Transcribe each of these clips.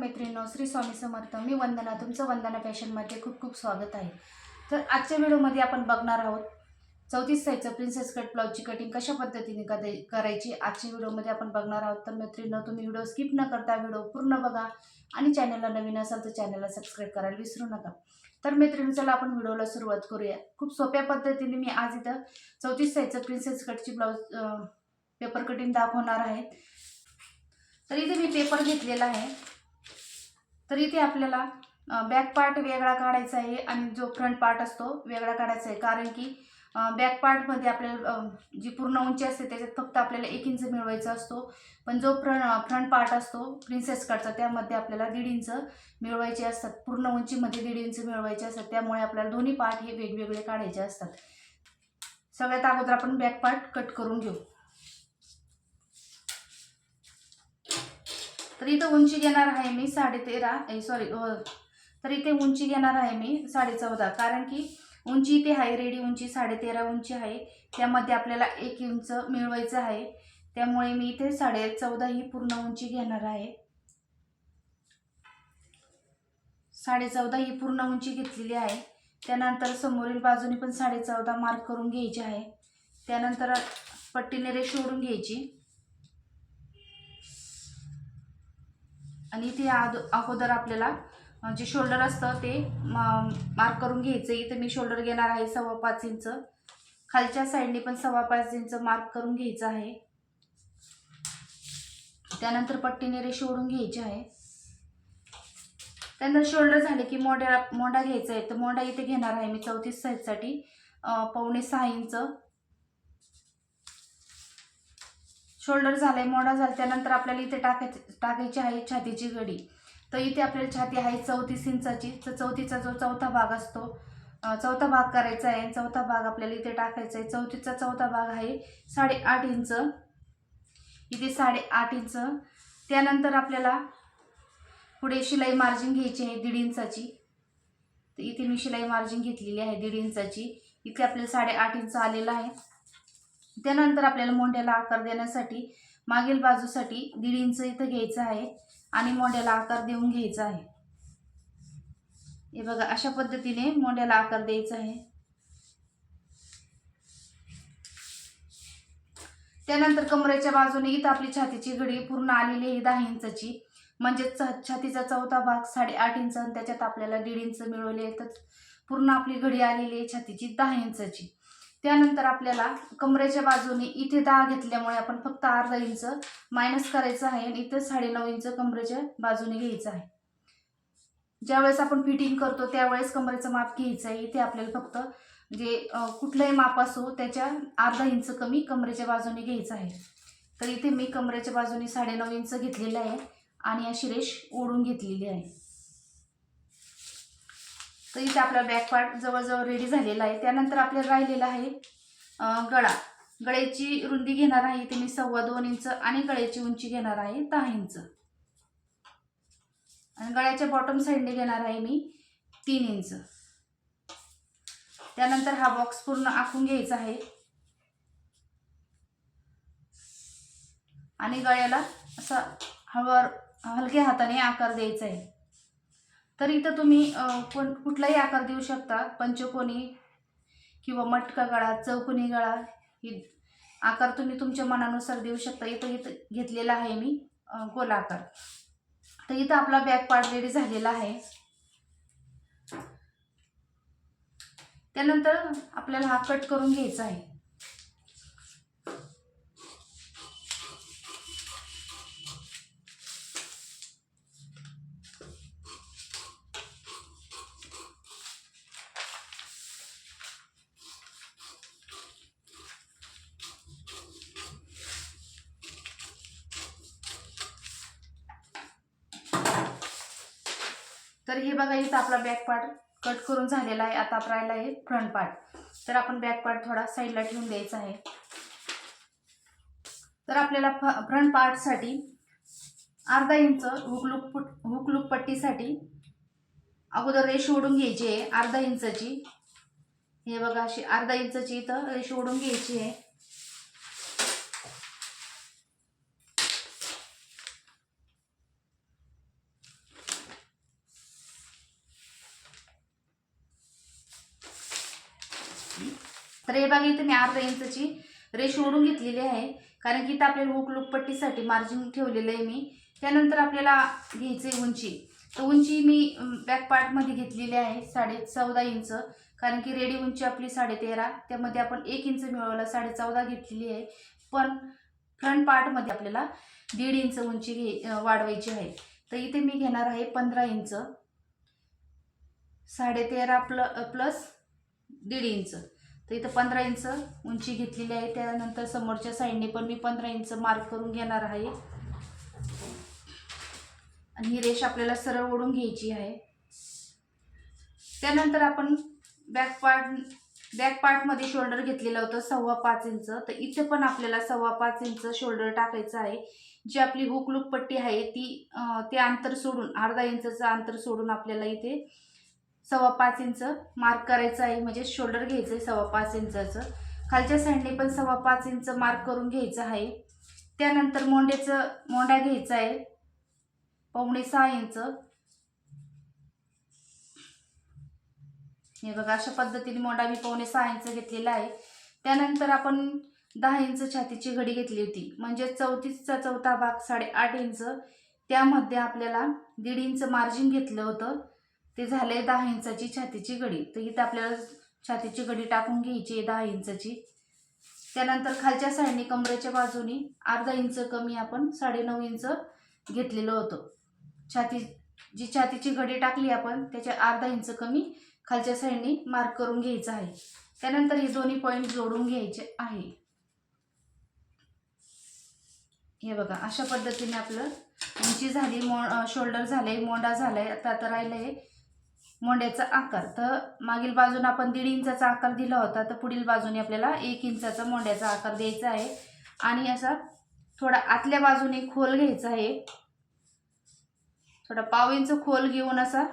मैत्रिणींनो, श्री स्वामी समर्थ. मी वंदना, तुमचं वंदना फॅशनमध्ये खूप खूप स्वागत आहे. तर आजच्या व्हिडिओमध्ये आपण बघणार आहोत 34 साईजचं प्रिन्सेस कट ब्लाउजची कटिंग कशा पद्धतीने करायची. आजच्या व्हिडिओमध्ये आपण बघणार आहोत. तर मैत्रिणींनो, तुम्ही व्हिडिओ स्किप न करता व्हिडिओ पूर्ण बघा आणि चॅनलला नवीन असाल तर चॅनलला सबस्क्राईब करायला विसरू नका. तर मैत्रिणी, चला आपण व्हिडिओला सुरुवात करूया. खूप सोप्या पद्धतीने मी आज इथं 34 साईजचं प्रिन्सेस कटची ब्लाउज पेपर कटिंग दाखवणार आहे. तर इथे मी पेपर घेतलेला आहे. तर इथे आपल्याला बॅक पार्ट वेगळा काढायचा आहे आणि जो फ्रंट पार्ट असतो वेगळा काढायचा आहे. कारण की बॅक पार्टमध्ये आपल्याला जी पूर्ण उंची असते त्याच्यात फक्त आपल्याला 1 इंच मिळवायचा असतो. पण जो फ्रंट पार्ट असतो प्रिन्सेस कटचा त्यामध्ये आपल्याला 1.5 इंच मिळवायचे असतात. पूर्ण उंचीमध्ये 1.5 इंच मिळवायचे असतात. त्यामुळे आपल्याला दोन्ही पार्ट हे वेगवेगळे काढायचे असतात. सगळ्यात अगोदर आपण बॅक पार्ट कट करून घेऊ. तर इथं उंची घेणार आहे मी 13.5 तर इथे उंची घेणार आहे मी 14.5. कारण की उंची इथे आहे रेडी उंची 13.5 उंची आहे. त्यामध्ये आपल्याला 1 इंच मिळवायचं आहे. त्यामुळे मी इथे 14.5 ही पूर्ण उंची घेणार आहे. 14.5 ही पूर्ण उंची घेतलेली आहे. त्यानंतर समोरील बाजूने पण 14.5 मार्क करून घ्यायची आहे. त्यानंतर पट्टीने रेष ओढून घ्यायची आणि इथे अगोदर आपल्याला जे शोल्डर असतं ते मार्क करून घ्यायचं. इथे मी शोल्डर घेणार आहे 5.25 इंच. खालच्या साईडने पण 5.25 इंच मार्क करून घ्यायचं आहे. त्यानंतर पट्टीने रेष ओढून घ्यायची आहे. त्यानंतर शोल्डर झाले की मोंढा घ्यायचा आहे. तर मोंढा इथे घेणार आहे मी 34 साईजसाठी 5.25 इंच. शोल्डर झालाय, मोंढा झाला. त्यानंतर आपल्याला इथे टाकायची आहे छातीची घडी. तर इथे आपल्याला छाती आहे 34 इंचाची. तर 34चा जो चौथा भाग असतो चौथा भाग करायचा आहे. चौथा भाग आपल्याला इथे टाकायचा आहे. 34चा चौथा भाग आहे 8.5 इंच. इथे 8.5 इंच. त्यानंतर आपल्याला पुढे शिलाई मार्जिन घ्यायची आहे 1.5 इंचाची. तर इथे मी शिलाई मार्जिन घेतलेली आहे 1.5 इंचाची. इथे आपल्याला 8.5 इंच आलेला आहे. त्यानंतर आपल्याला मोंढ्याला आकार देण्यासाठी मागील बाजूसाठी 1.5 इंच इथं घ्यायचं आहे आणि मोंढ्याला आकार देऊन घ्यायचा आहे. हे बघा, अशा पद्धतीने मोंढ्याला आकार द्यायचा आहे. त्यानंतर कमरेच्या बाजूने इथं आपली छातीची घडी पूर्ण आलेली आहे 10 इंचाची. म्हणजे छातीचा चौथा भाग 8.5 इंच आणि त्याच्यात आपल्याला 1.5 इंच मिळवले आहे. तर पूर्ण आपली घडी आलेली आहे छातीची 10 इंचाची. त्यानंतर आपल्याला कमरेच्या बाजूने इथे 10 घेतल्यामुळे आपण फक्त अर्धा इंच मायनस करायचं आहे आणि इथे 9.5 इंच कमरेच्या बाजूने घ्यायचं आहे. ज्यावेळेस आपण फिटिंग करतो त्यावेळेस कमरेचं माप घ्यायचं आहे. इथे आपल्याला फक्त जे कुठलंही माप असो त्याच्या अर्धा इंच कमी कमरेच्या बाजूने घ्यायचं आहे. तर इथे मी कमरेच्या बाजूने 9.5 इंच घेतलेलं आहे आणि अशी रेष ओढून घेतलेली आहे. तर इथे आपला बॅक पार्ट जवळजवळ रेडी झालेला आहे. त्यानंतर आपल्याला राहिलेला आहे गळ्याची रुंदी घेणार आहे इथे मी 2.25 इंच आणि गळ्याची उंची घेणार आहे 10 इंच आणि गळ्याच्या बॉटम साईडने घेणार आहे मी 3 इंच. त्यानंतर हा बॉक्स पूर्ण आखून घ्यायचा आहे आणि गळ्याला असा हलक्या हाताने आकार द्यायचा आहे. तर इथं तुम्ही कुठलाही आकार देऊ शकता. पंचकोनी किंवा मटका गळा, चौकोनी गळा, ही आकार तुम्ही तुमच्या मनानुसार देऊ शकता. इथं घेतलेला आहे मी गोल आकार. तर इथं आपला बॅक पार्ट रेडी झालेला आहे. त्यानंतर आपल्याला हा कट करून घ्यायचा आहे. तर हे बघा, इथं आपला बॅक पार्ट कट करून झालेला आहे. आता राहिला आहे फ्रंट पार्ट. तर आपण बॅक पार्ट थोडा साईडला ठेवून द्यायचा आहे. तर आपल्याला फ्रंट पार्टसाठी अर्धा इंच हुक लूप पट्टीसाठी अगोदर रेष ओढून घ्यायची आहे अर्धा इंचाची. हे बघा, अशी अर्धा इंचाची इथं रेष ओढून घ्यायची आहे. तर हे बघा इथे मी अर्धा इंचची रेष ओढून घेतलेली आहे, कारण की इथं आपल्याला हुक लूप पट्टीसाठी मार्जिन ठेवलेलं आहे मी. त्यानंतर आपल्याला घ्यायची उंची. तर उंची मी बॅक पार्टमध्ये घेतलेली आहे 14.5 इंच, कारण की रेडी उंची आपली 13.5, त्यामध्ये आपण 1 इंच मिळवला 14.5 घेतलेली आहे. पण फ्रंट पार्टमध्ये आपल्याला 1.5 इंच उंची वाढवायची आहे. तर इथे मी घेणार आहे 15 इंच. 13.5 प्लस 1.5 इंच, तर इथं 15 इंच उंची घेतलेली आहे. त्यानंतर समोरच्या साईडने पण मी 15 इंच मार्क करून घेणार आहे आणि ही रेष आपल्याला सरळ ओढून घ्यायची आहे. त्यानंतर आपण बॅक पार्टमध्ये शोल्डर घेतलेलं होतं 5.25 इंच, तर इथे पण आपल्याला 5.25 इंच शोल्डर टाकायचं आहे. जी आपली हुक लूप पट्टी आहे ते अंतर सोडून अर्धा इंचचं अंतर सोडून आपल्याला इथे 5.25 इंच मार्क करायचं आहे, म्हणजे शोल्डर घ्यायचं आहे 5.25 इंचाचं. खालच्या साईडने पण 5.25 इंच मार्क करून घ्यायचं आहे. त्यानंतर मोंढा घ्यायचा आहे 5.25 इंच. हे बघा अशा पद्धतीने मोंढा मी 5.25 इंच घेतलेला आहे. त्यानंतर आपण 10 इंच छातीची घडी घेतली होती, म्हणजे 34चा चौथा भाग 8.5 इंच, त्यामध्ये आपल्याला 1.5 इंच मार्जिन घेतलं होतं, ते झाले 10 इंचाची छातीची घडी. तर इथं आपल्याला छातीची घडी टाकून घ्यायची आहे 10 इंचची. त्यानंतर खालच्या साईडने कमरेच्या बाजूने अर्धा इंच कमी आपण 9.5 इंच घेतलेलं होतं. छातीची घडी टाकली आपण त्याच्या अर्धा इंच कमी खालच्या साईडने मार्क करून घ्यायचं आहे. त्यानंतर हे दोन्ही पॉईंट जोडून घ्यायचे आहे. हे बघा अशा पद्धतीने आपलं उंची झाली, शोल्डर झाले, मोंढा झालाय. आता राहिलंय मोंढ्याचा आकार. तर मागील बाजूने आपण 1.5 इंचाचा आकार दिला होता, तर पुढील बाजूने आपल्याला 1 इंचाचा मोंढ्याचा आकार द्यायचा आहे आणि असा थोडा आतल्या बाजूने खोल घ्यायचा आहे. थोडा 1/2 इंच खोल घेऊन असा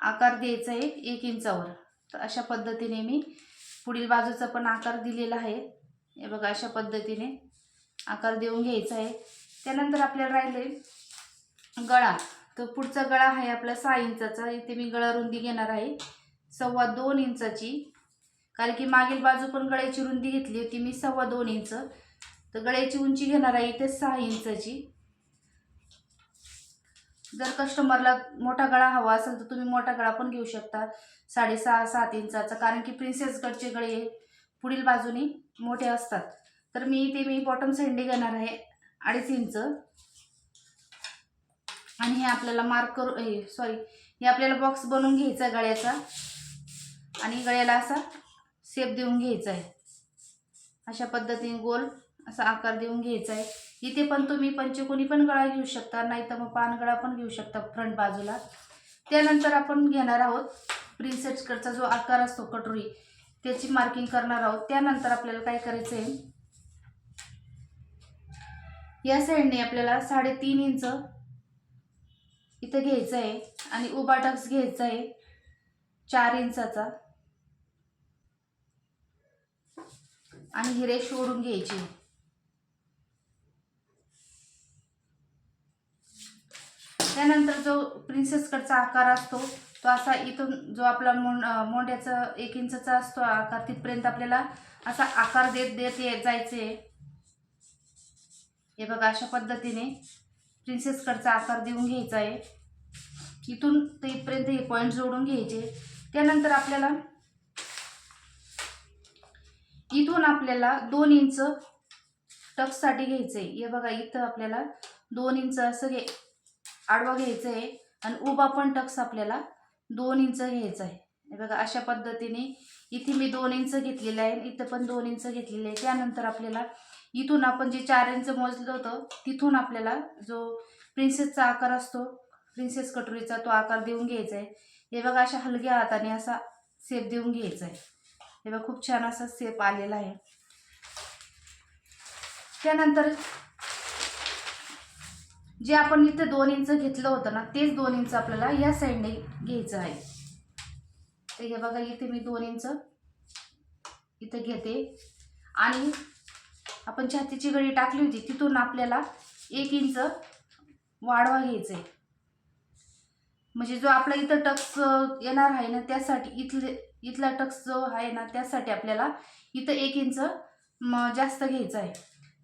आकार द्यायचा आहे 1 इंचावर. तर अशा पद्धतीने मी पुढील बाजूचा पण आकार दिलेला आहे. हे बघा अशा पद्धतीने आकार देऊन घ्यायचा आहे. त्यानंतर आपल्याला राहिले गळा. तर पुढचा गळा आहे आपला 6 इंचाचा. इथे मी गळा रुंदी घेणार आहे 2.25 इंचाची, कारण की मागील बाजू पण गळ्याची रुंदी घेतली होती मी 2.25 इंच. तर गळ्याची उंची घेणार आहे इथे 6 इंचाची. जर कस्टमरला मोठा गळा हवा असेल तर तुम्ही मोठा गळा पण घेऊ शकता 6.5-7 इंचाचा, कारण की प्रिन्सेस कटचे गळे पुढील बाजूने मोठे असतात. तर मी बॉटम साईडने घेणार आहे 2.5 इंच आणि हे आपल्याला हे आपल्याला बॉक्स बनवून घ्यायचा गळ्याचा आणि गळ्याला असा शेप देऊन घ्यायचा आहे. अशा पद्धतीने गोल असा आकार देऊन घ्यायचा आहे. इथे पण तुम्ही पंचकोनी पण गळा घेऊ शकता, नाही तर मग पान गळा पण घेऊ शकता फ्रंट बाजूला. त्यानंतर आपण घेणार आहोत प्रिन्सेस कटचा जो आकार असतो कटोरी, त्याची मार्किंग करणार आहोत. त्यानंतर आपल्याला काय करायचं आहे, या साईडने आपल्याला 3.5 इंच इथं घ्यायचं आहे आणि उभा टक्स घ्यायचा आहे 4 इंचाचा आणि ही रेष ओढून घ्यायची. त्यानंतर जो प्रिन्सेस कटचा आकार असतो तो असा इथून जो आपला मोंढ्याचा 1 इंचचा असतो आकार, तिथपर्यंत आपल्याला असा आकार देत जायचे. हे बघा अशा पद्धतीने प्रिन्सेस कटचा आकार देऊन घ्यायचा आहे. इथून ते इथपर्यंत हे पॉईंट जोडून घ्यायचे. त्यानंतर आपल्याला इथून आपल्याला 2 इंच टक्ससाठी घ्यायचं आहे. हे बघा इथं आपल्याला 2 इंच असं आडवा घ्यायचं आहे आणि उभा पण टक्स आपल्याला 2 इंच घ्यायचा आहे. हे बघा अशा पद्धतीने इथे मी 2 इंच घेतलेलं आहे, इथं पण 2 इंच घेतलेले आहे. त्यानंतर आपल्याला इथून आपण जे 4 इंच मोजलं होतं तिथून आपल्याला जो प्रिन्सेसचा आकार असतो, प्रिन्सेस कटोरीचा, तो आकार देऊन घ्यायचा आहे. हे बघा अशा हलक्या हाताने असा शेप देऊन घ्यायचा आहे. हे बघा खूप छान असा शेप आलेला आहे. त्यानंतर जे आपण इथे 2 इंच घेतलं होतं ना, तेच 2 इंच आपल्याला या साईडने घ्यायचं आहे. तर हे बघा इथे मी 2 इंच इथे घेते आणि आपण छातीची घडी टाकली होती तिथून आपल्याला 1 इंच वाढवा घ्यायचं आहे. म्हणजे जो आपला इथं टक्स येणार आहे ना, त्यासाठी इथला टक्स जो आहे ना, त्यासाठी आपल्याला इथं 1 इंच जास्त घ्यायचं आहे.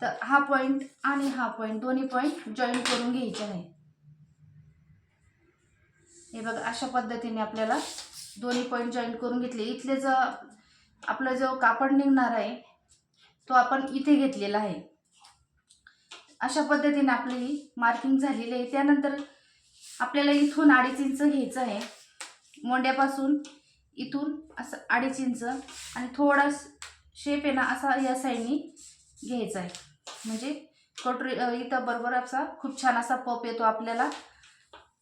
तर हा पॉईंट आणि हा पॉईंट दोन्ही पॉईंट जॉईन करून घ्यायचे आहे. हे बघा अशा पद्धतीने आपल्याला दोन्ही पॉईंट जॉईन करून घेतले. इथले जो आपला जो कापड निघणार आहे तो आपण इथे घेतलेला आहे. अशा पद्धतीने आपली मार्किंग झालेली आहे. त्यानंतर आपल्याला इथून 2.5 इंच घ्यायचं आहे. मोंड्यापासून इथून असं 2.5 इंच आणि थोडा शेप आहे ना असा या साईडनी घ्यायचा आहे. म्हणजे कटोरी इथं बरोबर असा खूप छान असा पप येतो आपल्याला.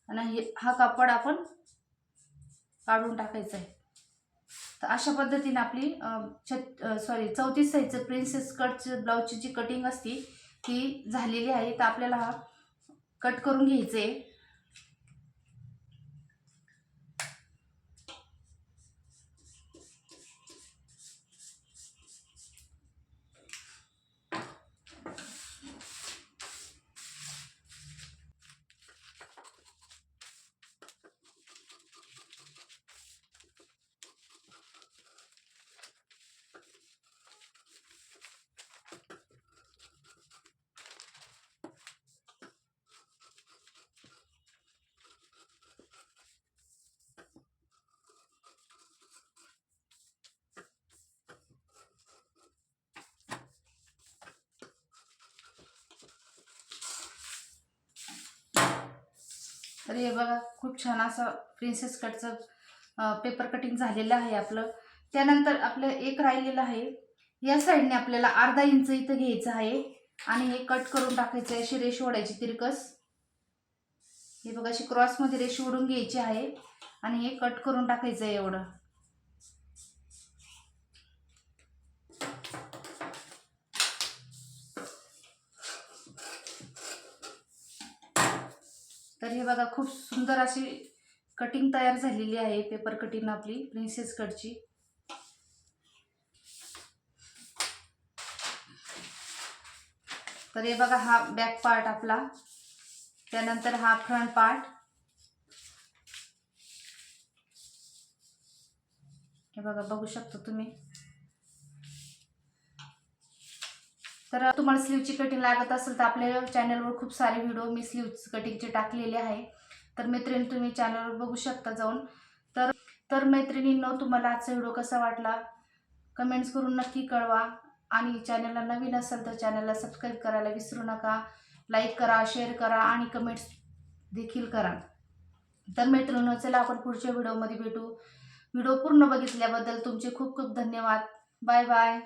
आणि हा कापड आपण काढून टाकायचा आहे. तर अशा पद्धतीने आपली 34 साईजचं प्रिन्सेस कटची ब्लाऊजची जी कटिंग असती ती झालेली आहे. तर आपल्याला हा कट करून घ्यायचं आहे. तर हे बघा खूप छान असं प्रिन्सेस कटचं पेपर कटिंग झालेलं आहे आपलं. त्यानंतर आपलं एक राहिलेलं आहे. या साईडने आपल्याला 1/2 इंच इथं घ्यायचं आहे आणि हे कट करून टाकायचं आहे. अशी रेष ओढायची तिरकस. हे बघा अशी क्रॉसमध्ये रेष ओढून घ्यायची आहे आणि हे कट करून टाकायचं आहे एवढं. तर हे बघा खूप सुंदर अशी कटिंग तयार झालेली आहे. पेपर कटिंग आपली प्रिन्सेस कटची. तर हे बघा हा बॅक पार्ट आपला. त्यानंतर हा फ्रंट पार्ट. हे बघा बघू शकता तुम्ही. तर तुम्हाला स्लीवची कटिंग लागत असेल तर आपल्या चॅनलवर खूप सारे व्हिडिओ मी स्लीव कटिंगचे टाकलेले आहे. तर मैत्रिणी तुम्ही चॅनलवर बघू शकता जाऊन. तर मैत्रिणींनो, तुम्हाला आजचा व्हिडिओ कसा वाटला कमेंट्स करून नक्की कळवा. आणि चॅनलला नवीन असेल तर चॅनलला सबस्क्राईब करायला विसरू नका. लाईक करा, शेअर करा आणि कमेंट्स देखील करा. तर मैत्रिणींनो, चला आपण पुढच्या व्हिडिओमध्ये भेटू. व्हिडिओ पूर्ण बघितल्याबद्दल तुमचे खूप खूप धन्यवाद. Bye bye.